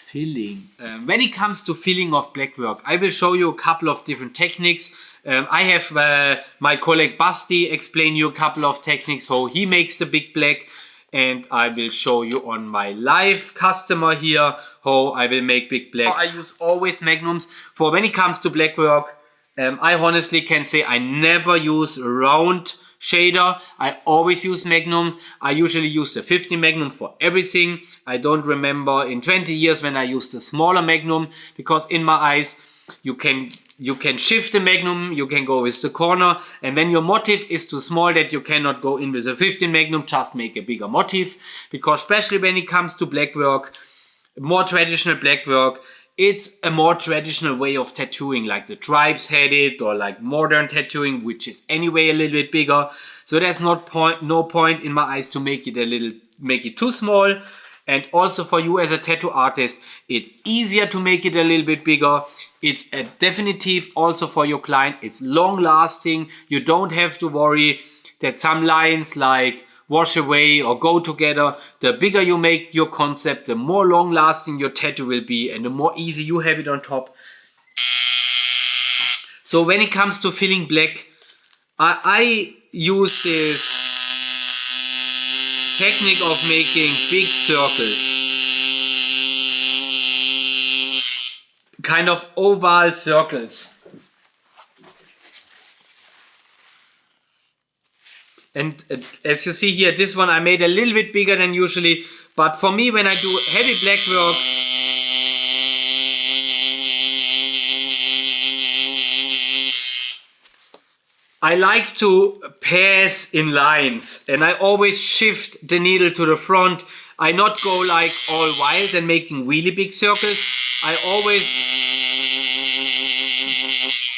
filling. When it comes to filling of black work, I will show you a couple of different techniques. I have my colleague Basti explain you a couple of techniques how he makes the big black, and I will show you on my live customer here how I will make big black. I use always magnums for when it comes to black work. I honestly can say I never use round shader. I always use magnums. I usually use the 50 magnum for everything. I don't remember in 20 years when I used the smaller magnum, because in my eyes you can shift the magnum, you can go with the corner, and when your motif is too small that you cannot go in with a 15 magnum, just make a bigger motif. Because especially when it comes to black work, more traditional black work, it's a more traditional way of tattooing, like the tribes had it, or like modern tattooing, which is anyway a little bit bigger. So there's no point in my eyes to make it too small. And also for you as a tattoo artist, it's easier to make it a little bit bigger. It's a definitive also for your client. It's long lasting. You don't have to worry that some lines like wash away or go together. The bigger you make your concept, the more long lasting your tattoo will be, and the more easy you have it on top. So when it comes to filling black, I use this technique of making big circles, kind of oval circles. And as you see here, this one I made a little bit bigger than usually, but for me when I do heavy black work, I like to pass in lines, and I always shift the needle to the front. I not go like all wild and making really big circles. I always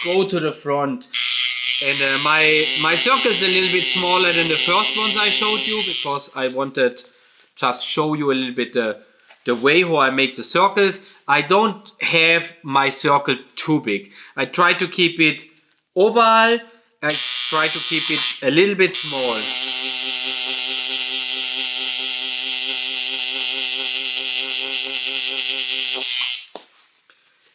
go to the front. And my circle is a little bit smaller than the first ones I showed you, because I wanted just show you a little bit the way how I make the circles. I don't have my circle too big. I try to keep it oval. I try to keep it a little bit small.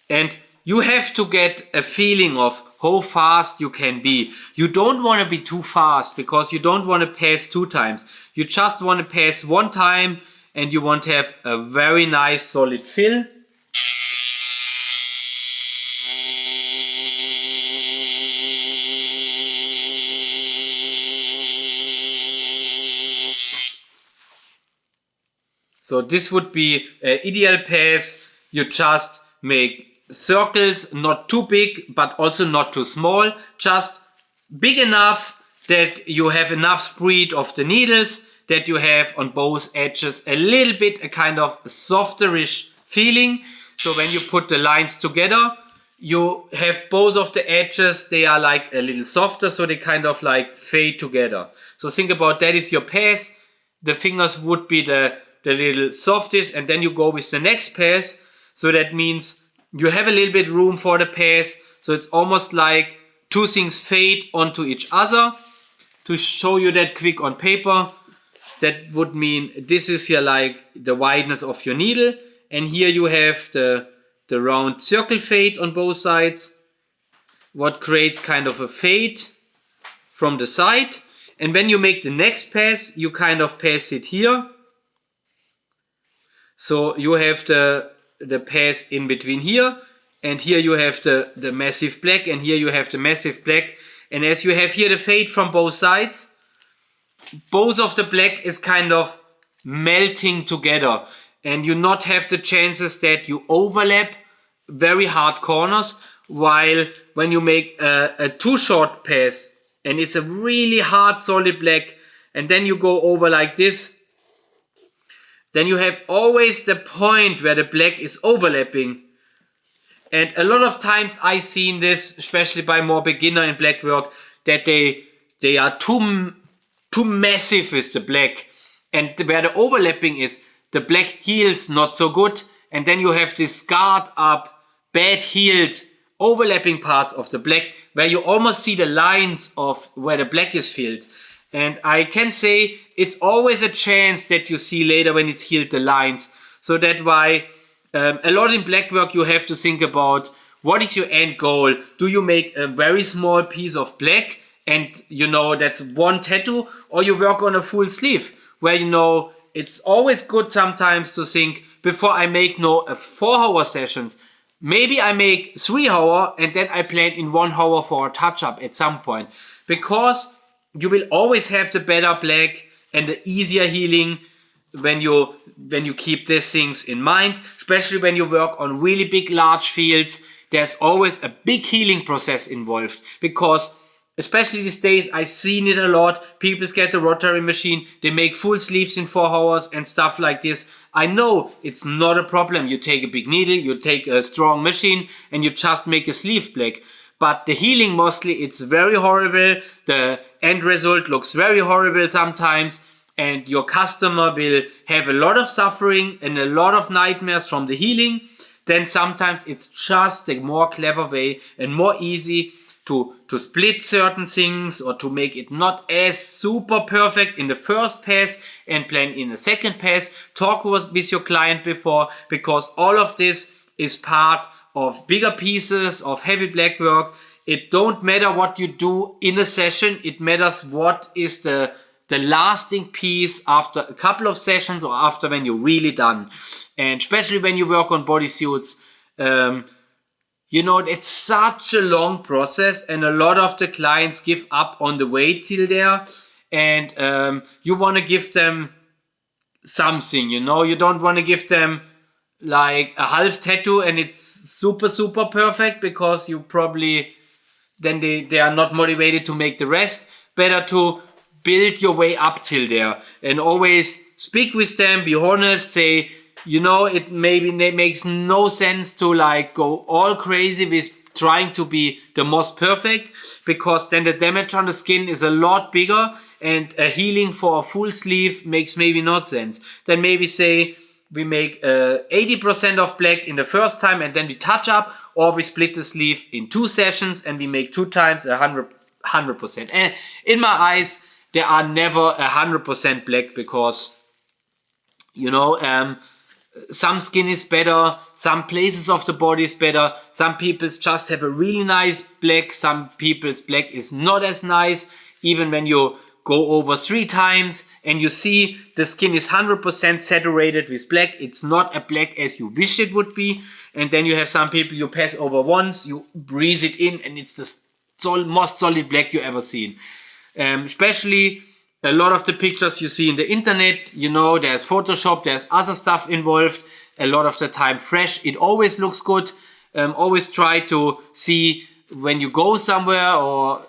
And you have to get a feeling of how fast you can be. You don't want to be too fast, because you don't want to pass 2 times. You just want to pass 1 time, and you want to have a very nice solid fill. So this would be an ideal pass. You just make circles, not too big, but also not too small. Just big enough that you have enough spread of the needles, that you have on both edges a little bit a kind of softerish feeling. So when you put the lines together, you have both of the edges, they are like a little softer, so they kind of like fade together. So think about that is your pass. The fingers would be the little softest, and then you go with the next pass. So that means you have a little bit room for the pass. So it's almost like 2 things fade onto each other. To show you that quick on paper, that would mean this is here like the wideness of your needle, and here you have the round circle fade on both sides, what creates kind of a fade from the side. And when you make the next pass, you kind of pass it here. So you have the pass in between here, and here you have the massive black, and here you have the massive black. And as you have here the fade from both sides, both of the black is kind of melting together, and you not have the chances that you overlap very hard corners. While when you make a too short pass and it's a really hard solid black, and then you go over like this, then you have always the point where the black is overlapping. And a lot of times I seen this, especially by more beginner in black work, that they are too massive with the black, and where the overlapping is, the black heals not so good, and then you have this scarred up, bad healed overlapping parts of the black, where you almost see the lines of where the black is filled. And I can say it's always a chance that you see later when it's healed the lines. So that's why A lot in black work you have to think about what is your end goal. Do you make a very small piece of black and you know that's one tattoo, or you work on a full sleeve where you know it's always good sometimes to think before I make 4-hour sessions. Maybe I make 3-hour and then I plan in 1 hour for a touch-up at some point, because you will always have the better black and the easier healing when you keep these things in mind, especially when you work on really big, large fields. There's always a big healing process involved, because especially these days, I've seen it a lot. People get a rotary machine, they make full sleeves in 4 hours and stuff like this. I know it's not a problem. You take a big needle, you take a strong machine, and you just make a sleeve black. But the healing mostly, it's very horrible. The end result looks very horrible sometimes. And your customer will have a lot of suffering and a lot of nightmares from the healing. Then sometimes it's just a more clever way and more easy to split certain things, or to make it not as super perfect in the first pass and plan in the second pass. Talk with your client before, because all of this is part of bigger pieces of heavy black work. It don't matter what you do in a session, it matters what is the lasting piece after a couple of sessions, or after when you're really done. And especially when you work on bodysuits, you know, it's such a long process, and a lot of the clients give up on the way till there. And you want to give them something, you know, you don't want to give them like a half tattoo and it's super, super perfect, because you probably, then they are not motivated to make the rest. Better to build your way up till there, and always speak with them, be honest, say, you know, it makes no sense to like go all crazy with trying to be the most perfect, because then the damage on the skin is a lot bigger, and a healing for a full sleeve makes maybe not sense. Then maybe say we make 80% of black in the first time and then we touch up, or we split the sleeve in 2 sessions and we make 2 times 100%. And in my eyes, there are never 100% black, because, you know, some skin is better, some places of the body is better, some people's just have a really nice black, some people's black is not as nice. Even when you go over 3 times and you see the skin is 100% saturated with black, it's not a black as you wish it would be. And then you have some people, you pass over once, you breathe it in, and it's the most solid black you ever seen. Especially a lot of the pictures you see in the internet, you know, there's Photoshop, there's other stuff involved. A lot of the time fresh, it always looks good. Always try to see when you go somewhere, or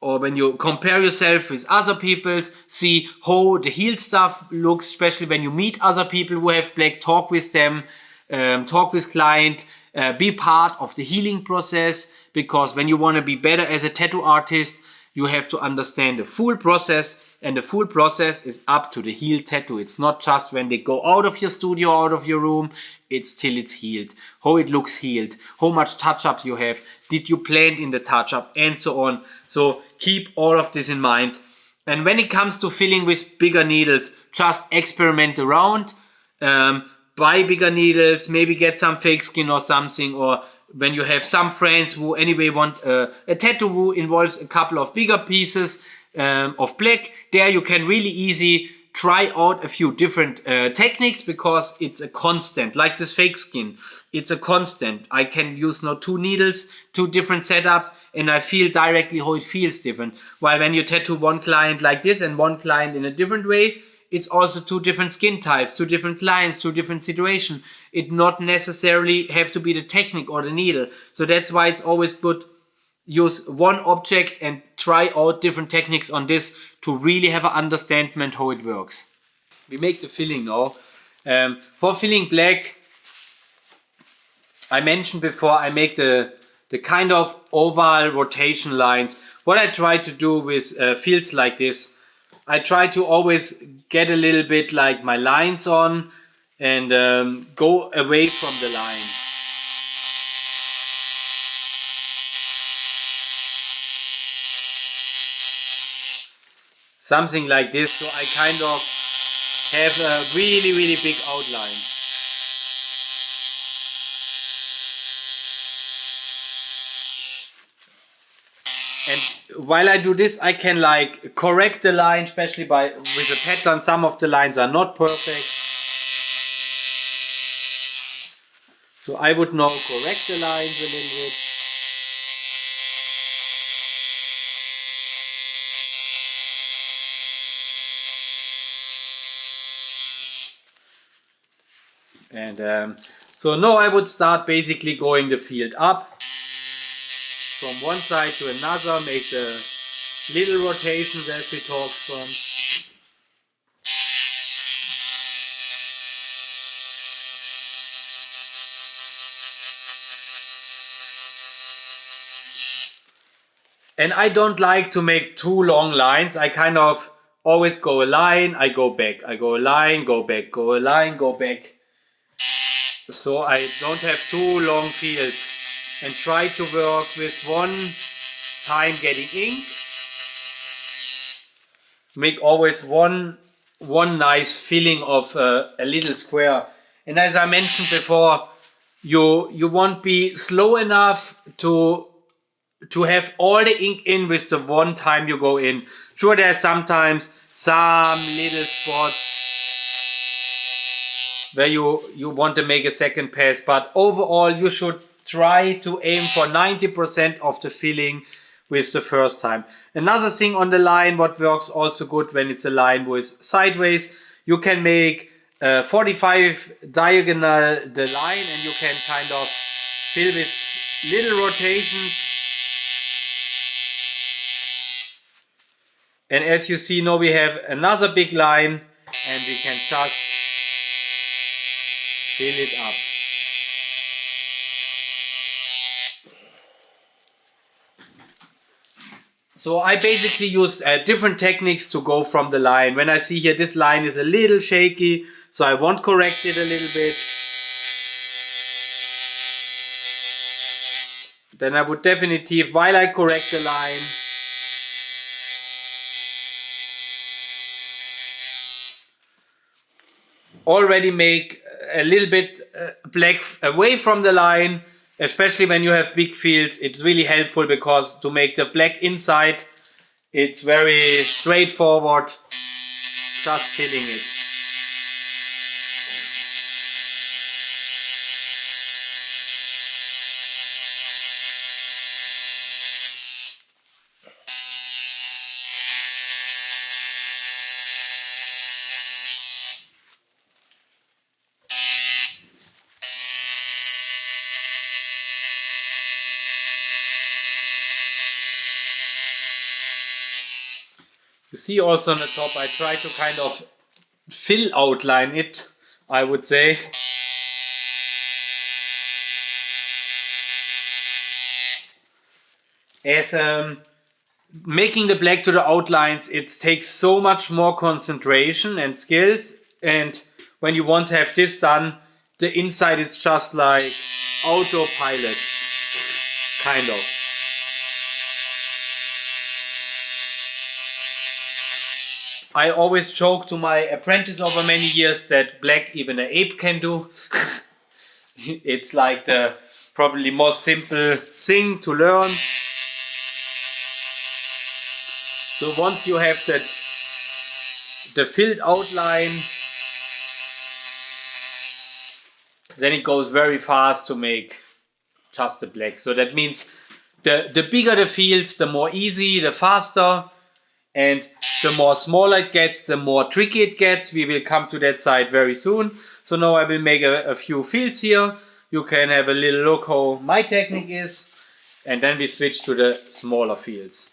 when you compare yourself with other people's, see how the healed stuff looks, especially when you meet other people who have black, talk with them, talk with client, be part of the healing process, because when you want to be better as a tattoo artist, you have to understand the full process, and the full process is up to the healed tattoo. It's not just when they go out of your studio, out of your room, it's till it's healed. How it looks healed, how much touch-up you have, did you plan in the touch-up, and so on. So keep all of this in mind. And when it comes to filling with bigger needles, just experiment around. Buy bigger needles, maybe get some fake skin or something, or when you have some friends who anyway want a tattoo who involves a couple of bigger pieces of black, there you can really easy try out a few different techniques, because it's a constant, like this fake skin, it's a constant. I can use now 2 needles, 2 different setups, and I feel directly how it feels different. While when you tattoo one client like this and one client in a different way, it's also 2 different skin types, 2 different clients, 2 different situations. It not necessarily have to be the technique or the needle. So that's why it's always good use one object and try out different techniques on this to really have an understanding how it works. We make the filling now. For filling black, I mentioned before, I make the kind of oval rotation lines. What I try to do with fields like this, I try to always get a little bit like my lines on and go away from the line. Something like this, so I kind of have a really, really big outline. while I do this, I can like correct the line, especially with the pattern. Some of the lines are not perfect. So I would now correct the lines a little bit. And so now I would start basically going the field up from one side to another, make the little rotations as we talked from. And I don't like to make too long lines. I kind of always go a line, I go back, I go a line, go back, go a line, go back. So I don't have too long fields, and try to work with one time getting ink. Make always one nice filling of a little square. And as I mentioned before, you won't be slow enough to have all the ink in with the one time you go in. Sure, there's sometimes some little spots where you want to make a second pass, but overall you should try to aim for 90% of the filling with the first time. Another thing on the line, what works also good when it's a line with sideways, you can make 45 diagonal the line, and you can kind of fill with little rotations. And as you see now, we have another big line, and we can just fill it up. So I basically use different techniques to go from the line. When I see here this line is a little shaky, so I want to correct it a little bit. Then I would definitely, while I correct the line, already make a little bit black away from the line, especially when you have big fields. It's really helpful because to make the black inside, it's very straightforward, just filling it. You see also on the top, I try to kind of outline it, I would say. As making the black to the outlines, it takes so much more concentration and skills, and when you once have this done, the inside is just like autopilot, kind of. I always joke to my apprentice over many years that black even an ape can do. It's like the probably most simple thing to learn. So once you have the filled outline, then it goes very fast to make just the black. So that means the bigger the fields, the more easy, the faster, and the more smaller it gets, the more tricky it gets. We will come to that side very soon. So now I will make a few fields here. You can have a little look how my technique is, and then we switch to the smaller fields.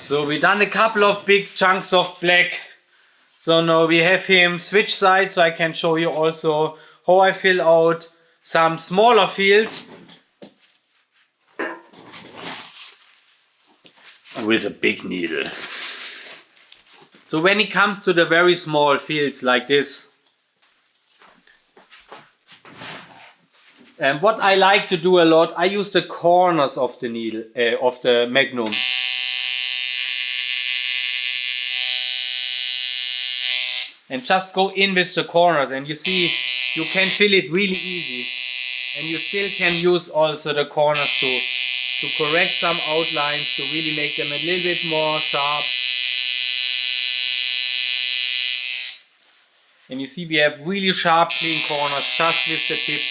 So we done a couple of big chunks of black. So now we have him switch sides, so I can show you also how I fill out some smaller fields with a big needle. So when it comes to the very small fields like this, and what I like to do a lot, I use the corners of the needle, of the Magnum. And just go in with the corners, and you see you can fill it really easy. And you still can use also the corners to correct some outlines, to really make them a little bit more sharp. And you see we have really sharp clean corners just with the tip.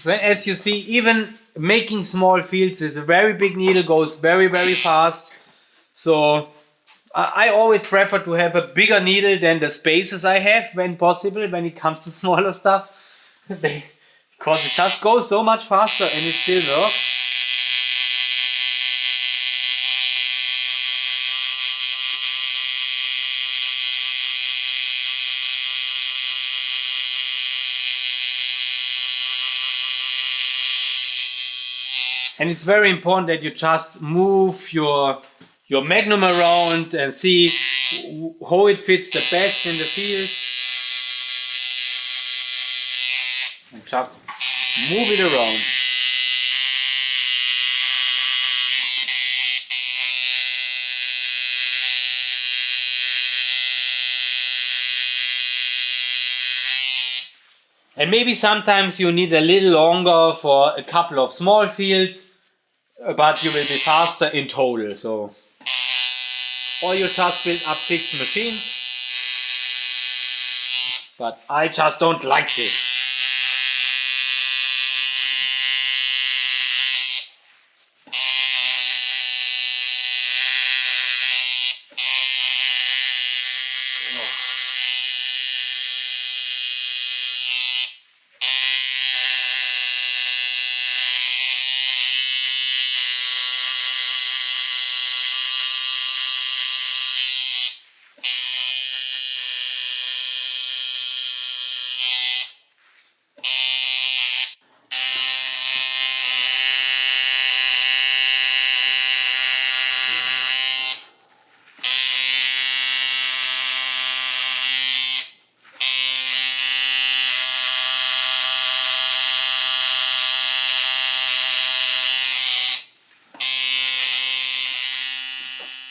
So as you see, even making small fields with a very big needle goes very, very fast. So I always prefer to have a bigger needle than the spaces I have when possible, when it comes to smaller stuff. Because it just goes so much faster and it still works. And it's very important that you just move your Magnum around and see how it fits the best in the field. And just move it around. And maybe sometimes you need a little longer for a couple of small fields, but you will be faster in total. So, or you just build up 6 machines. But I just don't like this.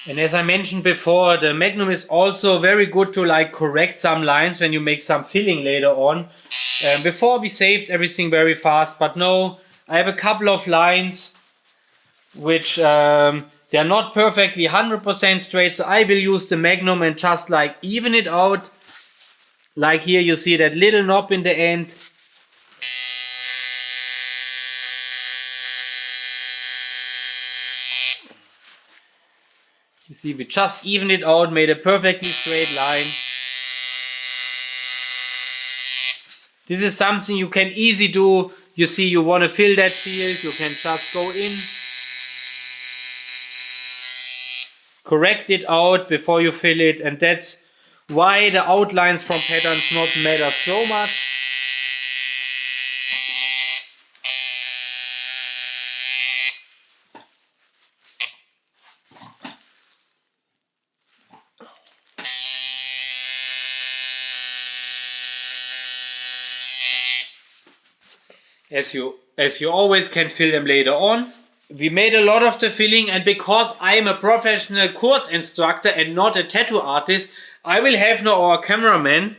And as I mentioned before, the Magnum is also very good to like correct some lines when you make some filling later on. Before we saved everything very fast, but no, I have a couple of lines which they're not perfectly 100% straight, so I will use the Magnum and just like even it out. Like here you see that little knob in the end. You see, we just evened it out, made a perfectly straight line. This is something you can easily do. You see, you want to fill that field, you can just go in, correct it out before you fill it, and that's why the outlines from patterns not matter so much. As you always can fill them later on. We made a lot of the filling, and because I am a professional course instructor and not a tattoo artist, I will have now our cameraman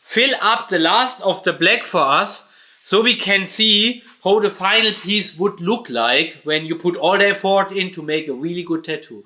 fill up the last of the black for us so we can see how the final piece would look like when you put all the effort in to make a really good tattoo.